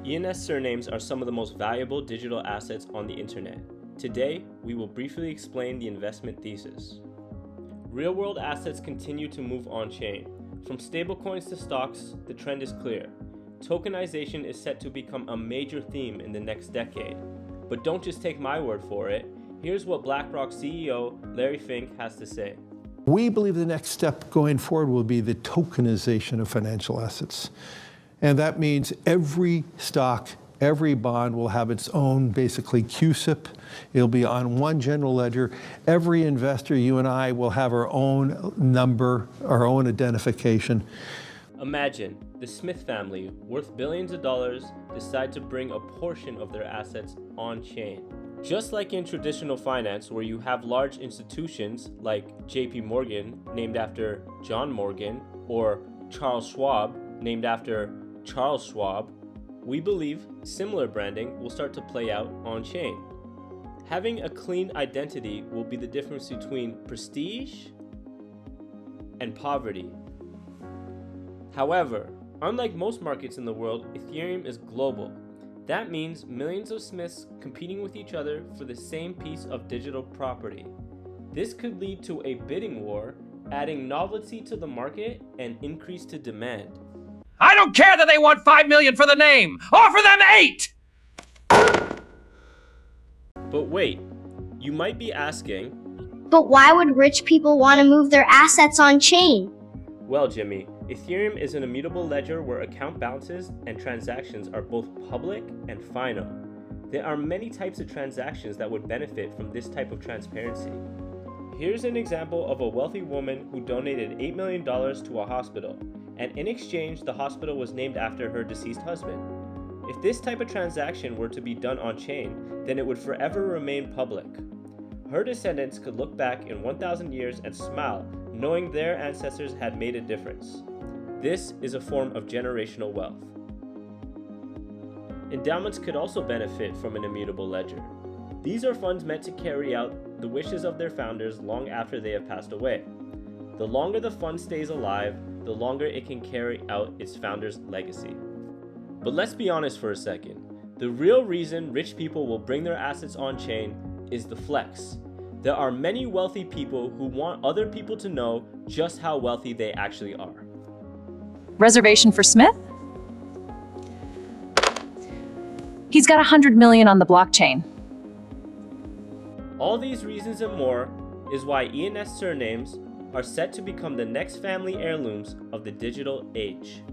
ENS surnames are some of the most valuable digital assets on the internet. Today, we will briefly explain the investment thesis. Real-world assets continue to move on-chain. From stablecoins to stocks, the trend is clear. Tokenization is set to become a major theme in the next decade. But don't just take my word for it. Here's what BlackRock CEO Larry Fink has to say. We believe the next step going forward will be the tokenization of financial assets. And that means every stock, every bond will have its own, basically, CUSIP. It'll be on one general ledger. Every investor, you and I, will have our own number, our own identification. Imagine the Smith family, worth billions of dollars, decide to bring a portion of their assets on-chain. Just like in traditional finance, where you have large institutions like JP Morgan, named after John Morgan, or Charles Schwab, named after Charles Schwab, we believe similar branding will start to play out on-chain. Having a clean identity will be the difference between prestige and poverty. However, unlike most markets in the world, Ethereum is global. That means millions of Smiths competing with each other for the same piece of digital property. This could lead to a bidding war, adding novelty to the market and increase to demand. I don't care that they want $5 million for the name. Offer them $8! But wait, you might be asking, but why would rich people want to move their assets on-chain? Well, Jimmy, Ethereum is an immutable ledger where account balances and transactions are both public and final. There are many types of transactions that would benefit from this type of transparency. Here's an example of a wealthy woman who donated $8 million to a hospital, and in exchange, the hospital was named after her deceased husband. If this type of transaction were to be done on-chain, then it would forever remain public. Her descendants could look back in 1,000 years and smile, knowing their ancestors had made a difference. This is a form of generational wealth. Endowments could also benefit from an immutable ledger. These are funds meant to carry out the wishes of their founders long after they have passed away. The longer the fund stays alive, the longer it can carry out its founder's legacy. But let's be honest for a second. The real reason rich people will bring their assets on-chain is the flex. There are many wealthy people who want other people to know just how wealthy they actually are. Reservation for Smith? He's got 100 million on the blockchain. All these reasons and more is why ENS surnames are set to become the next family heirlooms of the digital age.